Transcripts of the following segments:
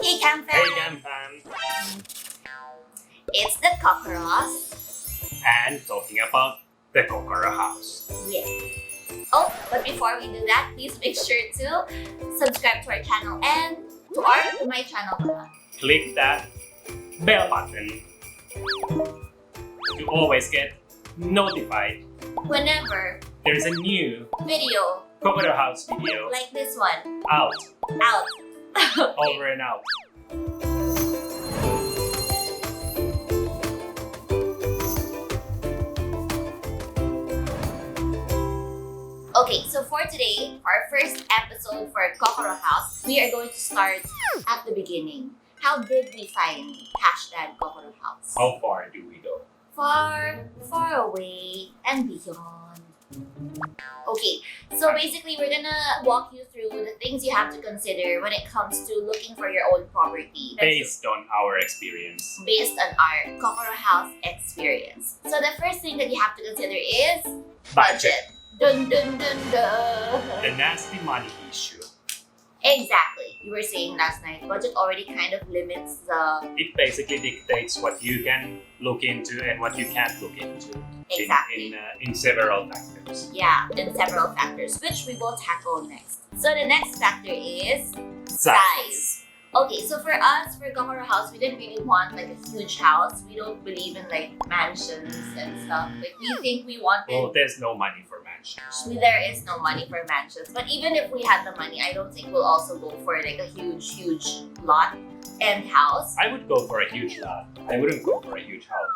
Hey Cam Hey fam! Gampan! It's the Cokoro. And talking about the Cokoro house. Yeah. Oh, but before we do that, please make sure to subscribe to our channel and to my channel pala. Click that bell button to always get notified Whenever there's a new video Cokoro house video like this one out, out. over and out. Okay, so for today, our first episode for Cokoro House, we are going to start at the beginning. How did we find #Cokoro House? How far do we go? Far, far away and beyond. Okay, so basically we're gonna walk you through the things you have to consider when it comes to looking for your own property. Based on our experience. Based on our Cokoro House experience. So the first thing that you have to consider is budget. Dun dun dun dun. The nasty money issue. Exactly. You were saying last night, budget already kind of limits the... It basically dictates what you can look into and what you can't look into. Exactly. In several factors. Yeah, in several factors, which we will tackle next. So the next factor is size. Okay, so for us, for Cokoro House, we didn't really want like a huge house. We don't believe in like mansions and stuff. Like we wanted... Well, there's no money for mansions. There is no money for mansions. But even if we had the money, I don't think we'll also go for like a huge lot and house. I would go for a huge lot. I wouldn't go for a huge house.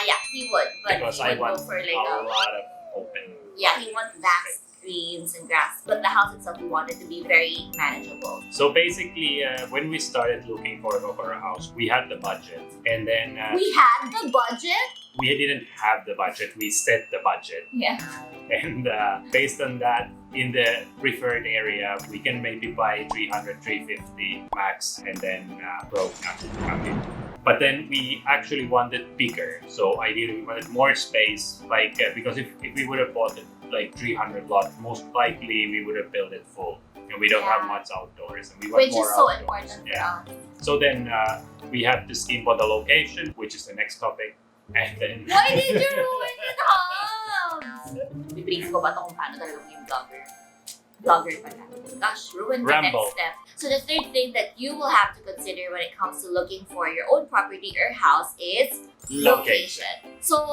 Yeah, he would. But Because he I would want go for like a lot of open. Yeah, he wants vast greens and grass. But the house itself, we wanted to be very manageable. So basically, when we started looking for a Cokoro house, we had the budget. And then We had the budget? we didn't have the budget. We set the budget. Yeah. And based on that, in the preferred area, we can maybe buy 300, 350 max and then broke nothing. But then we actually wanted bigger. So ideally, we wanted more space. Like because if we would have bought it like 300 lot, most likely we would have built it full. And we don't have much outdoors. And we want Which more is so outdoors. important for Yeah. us. So then we have to scheme for the location, which is the next topic. And then Why did you ruin the house? Bibrief ko ba ito kung paano talaga yung vlogger? Vlogger pala. Gosh, ruined the Rambo. next step. So the third thing that you will have to consider when it comes to looking for your own property or house is location. So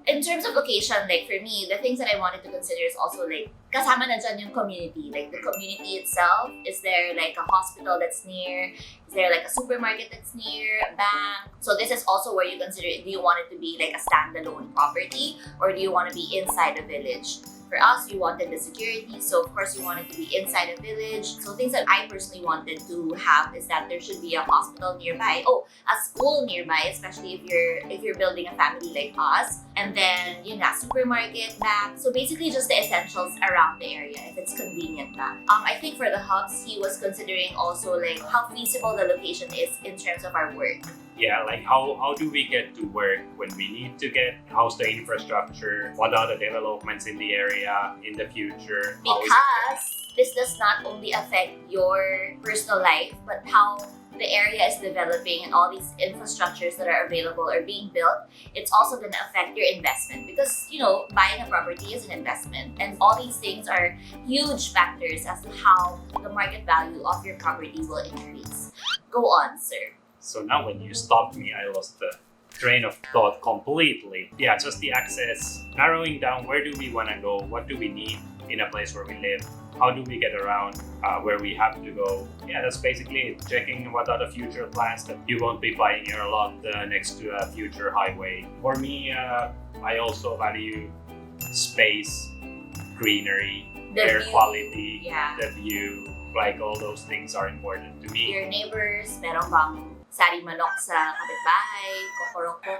in terms of location, like for me, the things that I wanted to consider is also like kasama na dyan yung community. Like the community itself, is there like a hospital that's near? Is there like a supermarket that's near? A bank? So this is also where you consider it. Do you want it to be like a standalone property or do you want to be inside a village? For us, we wanted the security, so of course we wanted to be inside a village. So things that I personally wanted to have is that there should be a hospital nearby. Oh, a school nearby, especially if you're building a family like us. And then yun nga, supermarket, bank. So basically just the essentials around the area if it's convenient na. I think for the hubs, he was considering also like how feasible the location is in terms of our work. Yeah, like how do we get to work when we need to get? How's the infrastructure? What are the developments in the area in the future? How is it Because this does not only affect your personal life, but how the area is developing and all these infrastructures that are available or being built, it's also going to affect your investment because, you know, buying a property is an investment. And all these things are huge factors as to how the market value of your property will increase. Go on, sir. So now when you stopped me, I lost the train of thought completely. Yeah, just the access, narrowing down where do we want to go, what do we need in a place where we live, how do we get around where we have to go. Yeah, that's basically it. Checking what are the future plans that you won't be buying your lot next to a future highway. For me, I also value space, greenery, The air view, quality, yeah. the view. Like all those things are important to me. Your neighbors, meron bang sari manok sa kapitbahay, kokoroko.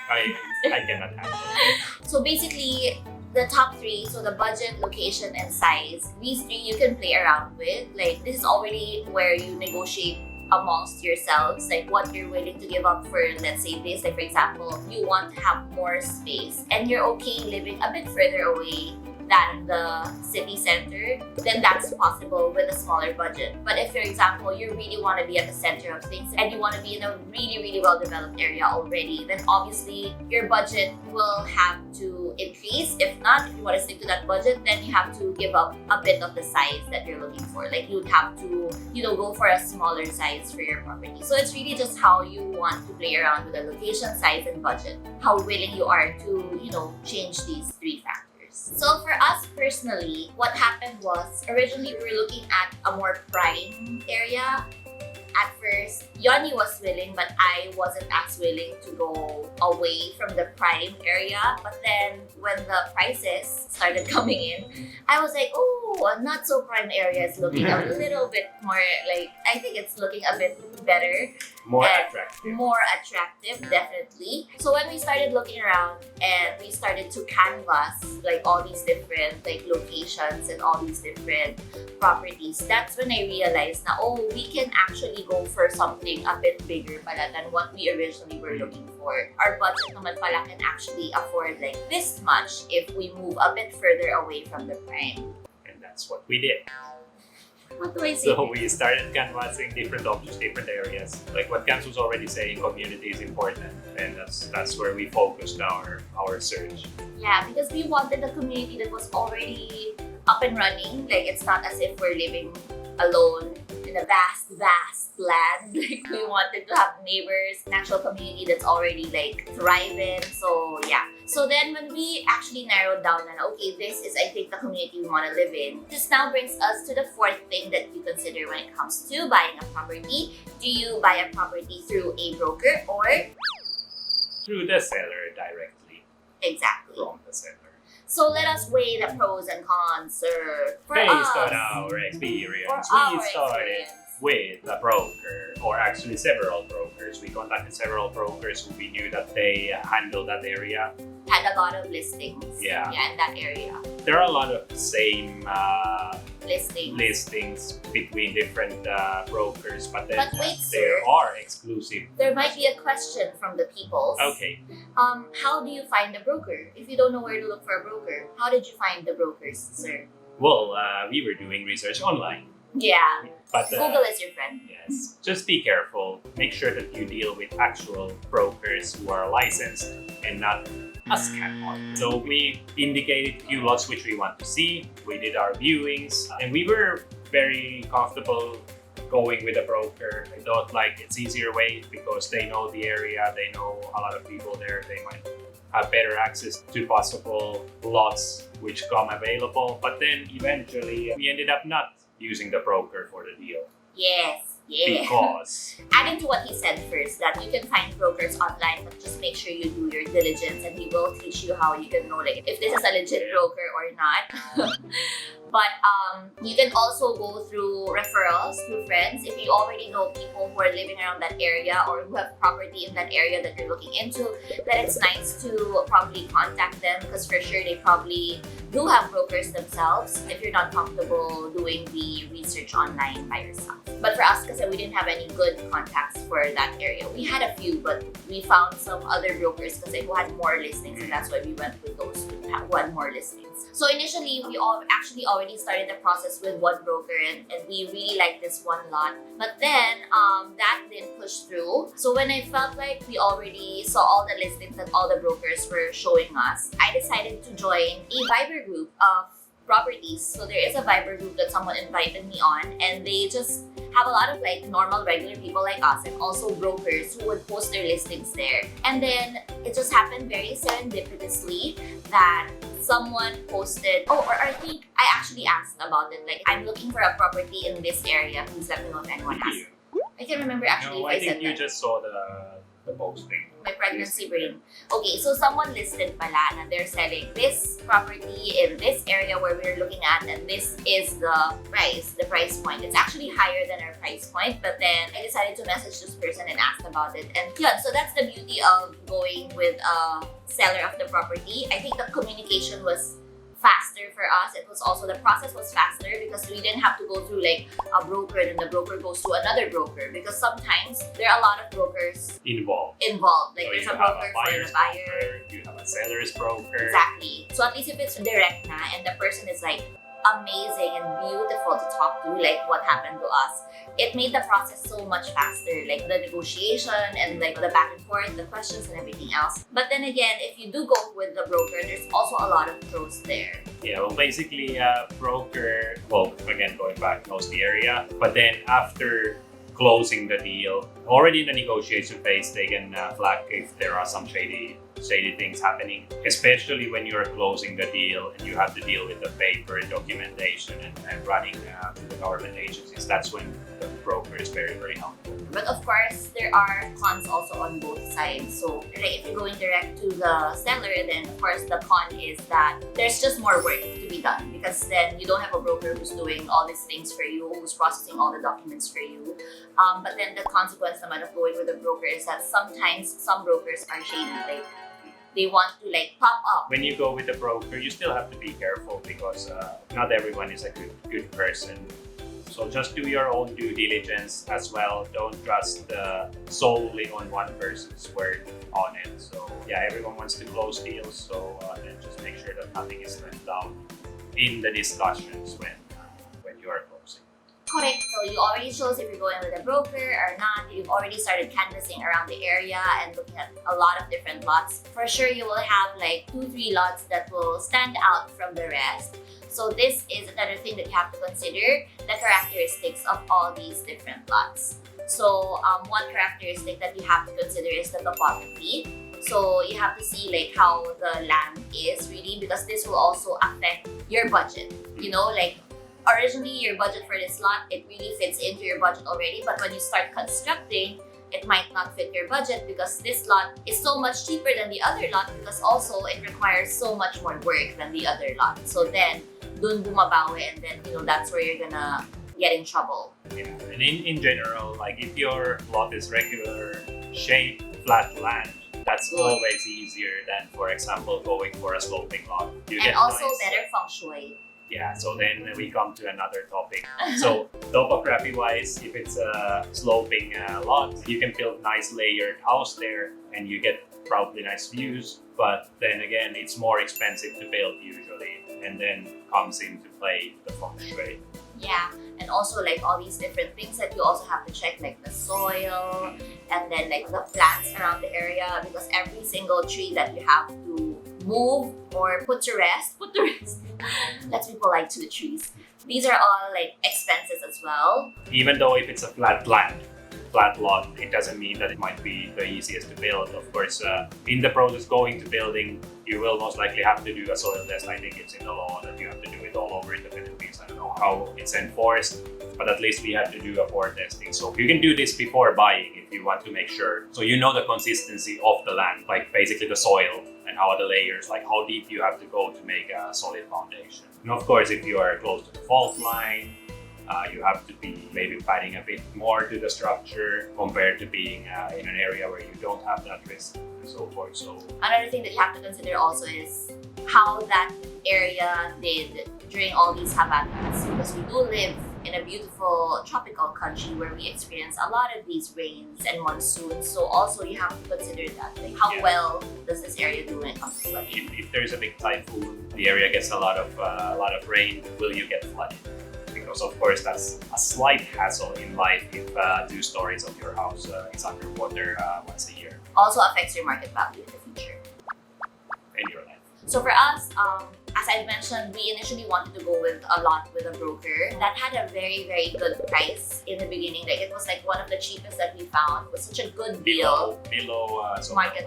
I cannot handle it. So basically, the top three, so the budget, location, and size, these three you can play around with. Like, this is already where you negotiate amongst yourselves, like what you're willing to give up for, let's say this, like for example, you want to have more space and you're okay living a bit further away than the city center, then that's possible with a smaller budget. But if, for example, you really want to be at the center of things and you want to be in a really, really well-developed area already, then obviously your budget will have to increase. If not, if you want to stick to that budget, then you have to give up a bit of the size that you're looking for. Like you'd have to, go for a smaller size for your property. So it's really just how you want to play around with the location, size, and budget. How willing you are to, change these three factors. So for us personally, what happened was originally we were looking at a more prime area. At first, Yoni was willing, but I wasn't as willing to go away from the prime area. But then when the prices started coming in, I was like, oh, a not so prime area is looking a little bit more like, I think it's looking a bit better. More attractive. More attractive, definitely. So when we started looking around and we started to canvas like all these different like locations and all these different properties, that's when I realized na, we can actually go for something a bit bigger pala than what we originally were looking for. Our budget naman pala can actually afford like this much if we move a bit further away from the prime. And that's what we did. What do I say? So we started canvassing different options, different areas. Like what Cams was already saying, community is important, and that's where we focused our search. Yeah, because we wanted a community that was already up and running. Like it's not as if we're living alone in a vast land. Like we wanted to have neighbors, an actual community that's already like thriving. So yeah. So then when we actually narrowed down and okay, this is I think the community we want to live in. This now brings us to the fourth thing that you consider when it comes to buying a property. Do you buy a property through a broker or through the seller directly? Exactly. From the seller. So let us weigh the pros and cons, sir. Based on our experience, we started with a broker, or actually several brokers. We contacted several brokers who we knew that they handle that area. Had a lot of listings. Yeah, in that area. There are a lot of same listings between different brokers, but then wait, there are exclusive. There might be a question from the peoples. Okay. How do you find a broker? If you don't know where to look for a broker, how did you find the brokers, sir? Well, we were doing research online. Yeah. But Google is your friend. Yes. Just be careful. Make sure that you deal with actual brokers who are licensed and not a scam. So we indicated a few lots which we want to see. We did our viewings, and we were very comfortable going with a broker. I thought like it's easier way because they know the area, they know a lot of people there. They might have better access to possible lots which come available. But then eventually we ended up not using the broker for the deal. Yes. Because adding to what he said first, that you can find brokers online, but just make sure you do your diligence and he will teach you how you can know like if this is a legit broker or not. But you can also go through referrals through friends. If you already know people who are living around that area or who have property in that area that you're looking into, then it's nice to probably contact them because for sure they probably do have brokers themselves if you're not comfortable doing the research online by yourself. But for us, because we didn't have any good contacts for that area, we had a few, but we found some other brokers because who had more listings, and that's why we went with those who had more listings. So initially, we actually already started the process with one broker, and we really liked this one lot. But then that didn't push through. So when I felt like we already saw all the listings that all the brokers were showing us, I decided to join a Viber group of properties. So there is a Viber group that someone invited me on, and they just have a lot of like normal regular people like us and also brokers who would post their listings there. And then it just happened very serendipitously that someone posted, or I think I actually asked about it, like I'm looking for a property in this area, please let me know if anyone has. I can't remember actually no, if I think said you that. just saw the posting. My pregnancy brain. Okay, so someone listed pala na they're selling this property in this area where we're looking at, and this is the price point. It's actually higher than our price point, but then I decided to message this person and ask about it. And yeah, so that's the beauty of going with a seller of the property. I think the communication was faster for us. It was also, the process was faster because we didn't have to go through like a broker and then the broker goes to another broker, because sometimes there are a lot of brokers Involved. Like So there's you a have broker a for buyer's the buyer. broker, you have a seller's broker. Exactly. So at least if it's direct na and the person is like amazing and beautiful to talk to, like what happened to us, it made the process so much faster, like the negotiation and like the back and forth, the questions and everything else. But then again, if you do go with the broker, there's also a lot of pros there. Yeah, well, basically, broker, well, again, going back, knows the area. But then after closing the deal, already in the negotiation phase, they can flag if there are some shady things happening, especially when you're closing the deal and you have to deal with the paper documentation and running the government agencies. That's when the broker is very, very helpful. But of course, there are cons also on both sides. So like if you're going direct to the seller, then of course the con is that there's just more work to be done, because then you don't have a broker who's doing all these things for you, who's processing all the documents for you. But then the consequence naman of going with a broker is that sometimes some brokers are shady. Like they want to like pop up. When you go with a broker, you still have to be careful because not everyone is a good person. So just do your own due diligence as well. Don't trust solely on one person's word on it. So yeah, everyone wants to close deals. So then just make sure that nothing is left out in the discussions when you are closing. Correct. So you already chose if you're going with a broker or not. You've already started canvassing around the area and looking at a lot of different lots. For sure, you will have like 2-3 lots that will stand out from the rest. So this is another thing that you have to consider, the characteristics of all these different lots. So one characteristic that you have to consider is the topography. So you have to see like how the land is really, because this will also affect your budget. You know, like originally your budget for this lot, it really fits into your budget already, but when you start constructing, it might not fit your budget because this lot is so much cheaper than the other lot, because also it requires so much more work than the other lot. So then dun bumabawi, and then that's where you're gonna get in trouble. Yeah, and in general, like if your lot is regular shape, flat land, that's always easier than, for example, going for a sloping lot. You and get also nice, better feng shui. Yeah, so then we come to another topic. So topography-wise, if it's a sloping lot, you can build nice layered house there and you get probably nice views. But then again, it's more expensive to build usually, and then comes into play the feng shui. Yeah, and also like all these different things that you also have to check, like the soil and then like the plants around the area, because every single tree that you have to move or put to rest, let's be polite to the trees. These are all like expenses as well. Even though if it's a flat land, flat lot, it doesn't mean that it might be the easiest to build. Of course, in the process going to building, you will most likely have to do a soil test. I think it's in the law that you have to do it all over in the Philippines. I don't know how it's enforced, but at least we have to do a core testing. So you can do this before buying if you want to make sure. So you know the consistency of the land, like basically the soil and how the layers, like how deep you have to go to make a solid foundation. And of course, if you are close to the fault line, you have to be maybe adding a bit more to the structure compared to being in an area where you don't have that risk and so forth. So another thing that you have to consider also is how that area did during all these havanas, because we do live in a beautiful tropical country where we experience a lot of these rains and monsoons. So also you have to consider that, like how well does this area do when it comes to flooding? If there's a big typhoon, the area gets a lot of rain, will you get flooded? Because of course that's a slight hassle in life if 2 stories of your house is underwater once a year. Also affects your market value in the future. In your life. So for us, as I mentioned, we initially wanted to go with a lot with a broker that had a very, very good price in the beginning. Like it was like one of the cheapest that we found. It was such a good deal. Below market,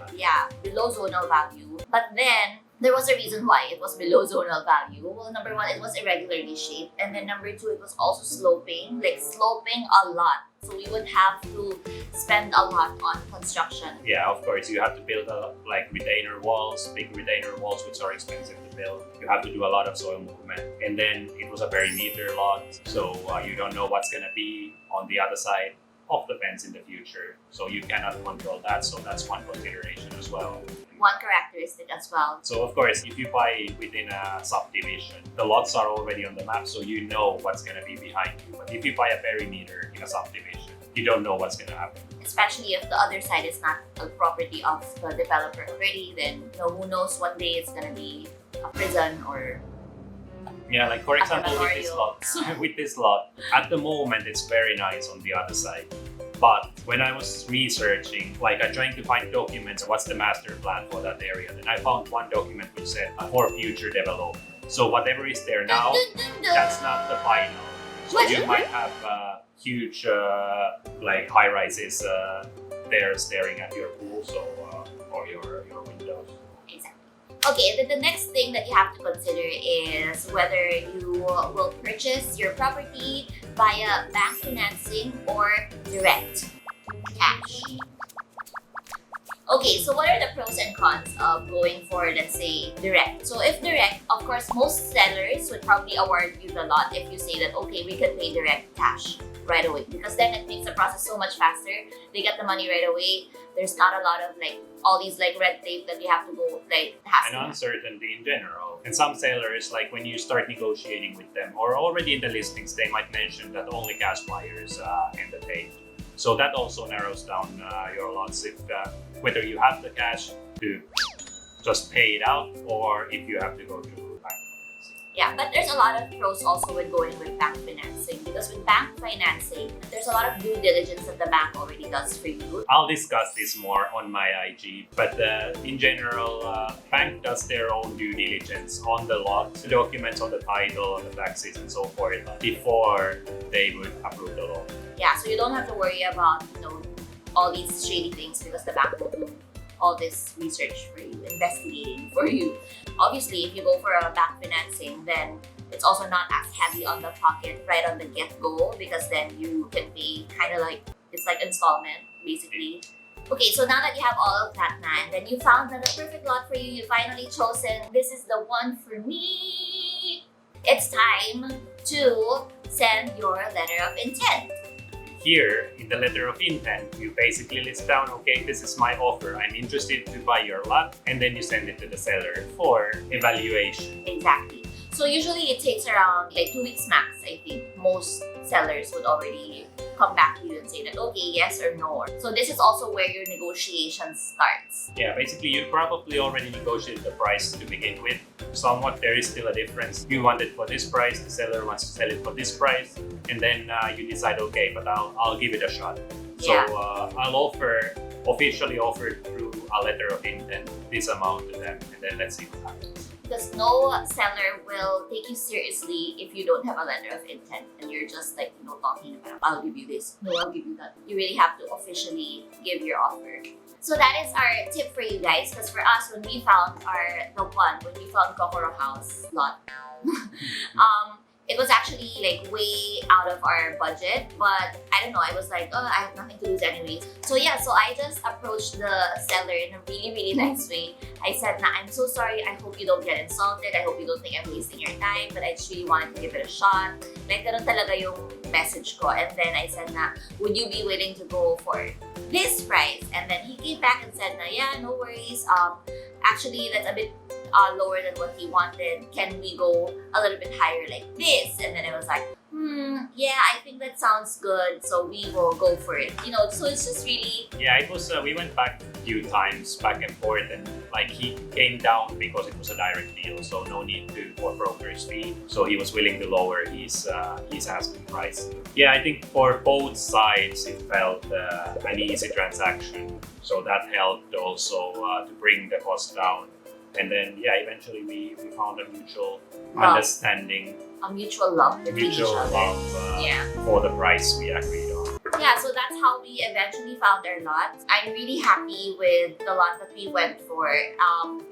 below zonal value. But then there was a reason why it was below zonal value. Well, number one, it was irregularly shaped, and then number two, it was also sloping a lot. So we would have to spend a lot on construction. Yeah, of course, you have to build like retainer walls, big retainer walls, which are expensive to build. You have to do a lot of soil movement, and then it was a very meter lot, so you don't know what's gonna be on the other side off the fence in the future. So you cannot control that. So that's one consideration as well. One characteristic as well. So of course, if you buy within a subdivision, the lots are already on the map, so you know what's going to be behind you. But if you buy a perimeter in a subdivision, you don't know what's going to happen. Especially if the other side is not a property of the developer already, then who knows, one day it's gonna be a prison or Yeah, like for example, with this lot, at the moment it's very nice on the other side. But when I was researching, like I'm trying to find documents, what's the master plan for that area, then I found one document which said for future development. So whatever is there now, that's not the final. So you might have huge like high rises there staring at your pool, so or your windows. Exactly. Okay, then the next thing that you have to consider is whether you will purchase your property via bank financing or direct cash. Okay, so what are the pros and cons of going for, let's say, direct? So if direct, of course, most sellers would probably award you the lot if you say that, okay, we can pay direct cash right away, because then it makes the process so much faster. They get the money right away. There's not a lot of like all these like red tape that you have to go like and uncertainty in general. And some sellers, like when you start negotiating with them or already in the listings, they might mention that only cash buyers can pay. So that also narrows down your lots if whether you have the cash to just pay it out or if you have to go to bank. Yeah, but there's a lot of pros also with going with bank financing, because with bank financing, there's a lot of due diligence that the bank already does for you. I'll discuss this more on my IG, but in general, bank does their own due diligence on the lot, the documents on the title, on the taxes and so forth before they would approve the loan. Yeah, so you don't have to worry about, all these shady things, because the bank will do all this research for you, investigating for you. Obviously, if you go for a bank financing, then it's also not as heavy on the pocket right on the get-go, because then you can pay kind of like, it's like installment, basically. Okay, so now that you have all of that, man, then you found that the perfect lot for you, you finally chosen, this is the one for me. It's time to send your letter of intent. Here, in the letter of intent, you basically list down, okay, this is my offer. I'm interested to buy your lot, and then you send it to the seller for evaluation. Exactly. So usually it takes around like 2 weeks max, I think. Most sellers would already come back to you and say that, okay, yes or no. So this is also where your negotiation starts. Yeah, basically you probably already negotiated the price to begin with. Somewhat there is still a difference. You want it for this price, the seller wants to sell it for this price, and then you decide, okay, but I'll give it a shot. Yeah. So I'll officially offer through a letter of intent this amount to them, and then let's see what happens. Because no seller will take you seriously if you don't have a letter of intent and you're just like, talking about, I'll give you this, no, I'll give you that. You really have to officially give your offer. So that is our tip for you guys, because for us, when we found when we found Cokoro house lot, it was actually like way out of our budget, but I don't know, I was like, oh, I have nothing to lose anyways. So yeah, so I just approached the seller in a really, really nice way. I said, I'm so sorry, I hope you don't get insulted, I hope you don't think I'm wasting your time, but I just really wanted to give it a shot. Like, ganun talaga yung message ko. And then I said would you be willing to go for this price? And then he came back and said yeah, no worries. Actually, that's a bit lower than what he wanted. Can we go a little bit higher like this? And then I was like, yeah, I think that sounds good. So we will go for it. So it's just really... Yeah, it was, we went back a few times, back and forth, and like he came down because it was a direct deal, so no need for broker's fee. So he was willing to lower his asking price. Yeah, I think for both sides, it felt an easy transaction. So that helped also to bring the cost down. And then, yeah, eventually we found a mutual understanding. A mutual love between each other. For the price we agreed on. Yeah, so that's how we eventually found our lot. I'm really happy with the lot that we went for.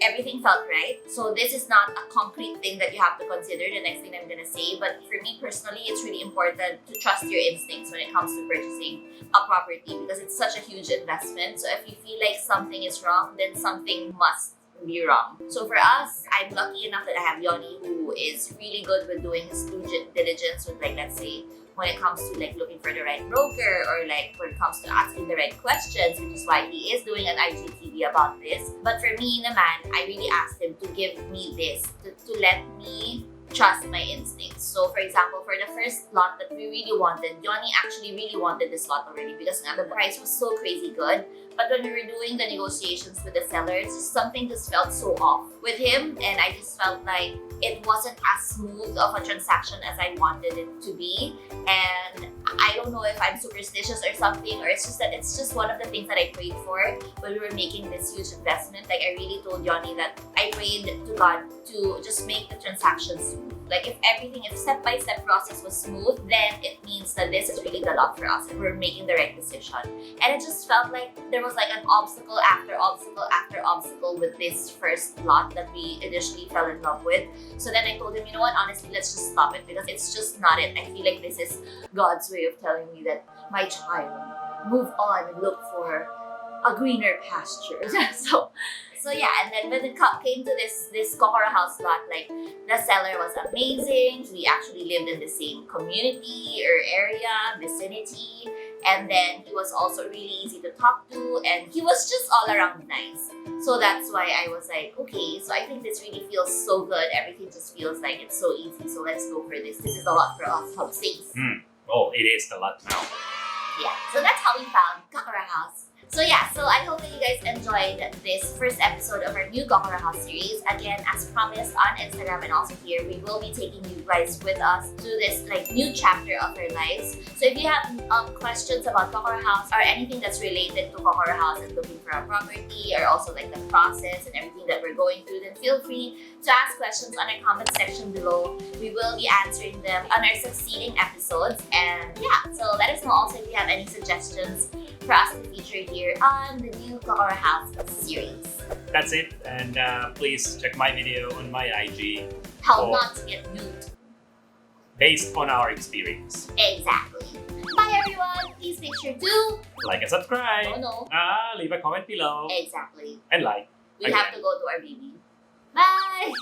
Everything felt right. So this is not a concrete thing that you have to consider, the next thing I'm gonna say. But for me personally, it's really important to trust your instincts when it comes to purchasing a property, because it's such a huge investment. So if you feel like something is wrong, then something must be wrong. So for us, I'm lucky enough that I have Yoni, who is really good with doing his due diligence with, like, let's say, when it comes to like looking for the right broker or like when it comes to asking the right questions, which is why he is doing an IGTV about this. But for me naman, I really asked him to give me this, to let me trust my instincts. So for example, for the first lot that we really wanted, Johnny actually really wanted this lot already because the price was so crazy good. But when we were doing the negotiations with the sellers, something just felt so off with him, and I just felt like it wasn't as smooth of a transaction as I wanted it to be. And I don't know if I'm superstitious or something, or it's just one of the things that I prayed for when we were making this huge investment. Like I really told Johnny that I prayed to God to just make the transaction smooth. Like if step-by-step process was smooth, then it means that this is really the lot for us and we're making the right decision. And it just felt like there was like an obstacle after obstacle after obstacle with this first lot that we initially fell in love with. So then I told him, you know what, honestly, let's just stop it because it's just not it. I feel like this is God's way of telling me that, my child, move on and look for a greener pasture. So yeah, and then when it came to this Cokoro house lot, like the seller was amazing. We actually lived in the same community or area, vicinity. And then he was also really easy to talk to, and he was just all around nice. So that's why I was like, okay, so I think this really feels so good. Everything just feels like it's so easy. So let's go for this. This is a lot for us, hub space. Oh, it is a lot now. Yeah, so that's how we found Cokoro House. So yeah, so I hope that you guys enjoyed this first episode of our new Cokoro House series. Again, as promised on Instagram and also here, we will be taking you guys with us to this like new chapter of our lives. So if you have questions about Cokoro House or anything that's related to Cokoro House and looking for a property, or also like the process and everything that we're going through, then feel free to ask questions on our comment section below. We will be answering them on our succeeding episodes. And yeah, so let us know also if you have any suggestions for us to feature here on the new Cokoro House series. That's it, and please check my video on my IG. How not to get duped. Based on our experience. Exactly. Bye everyone! Please make sure to like and subscribe. Oh no. Leave a comment below. Exactly. And like. We have to go to our baby. Bye!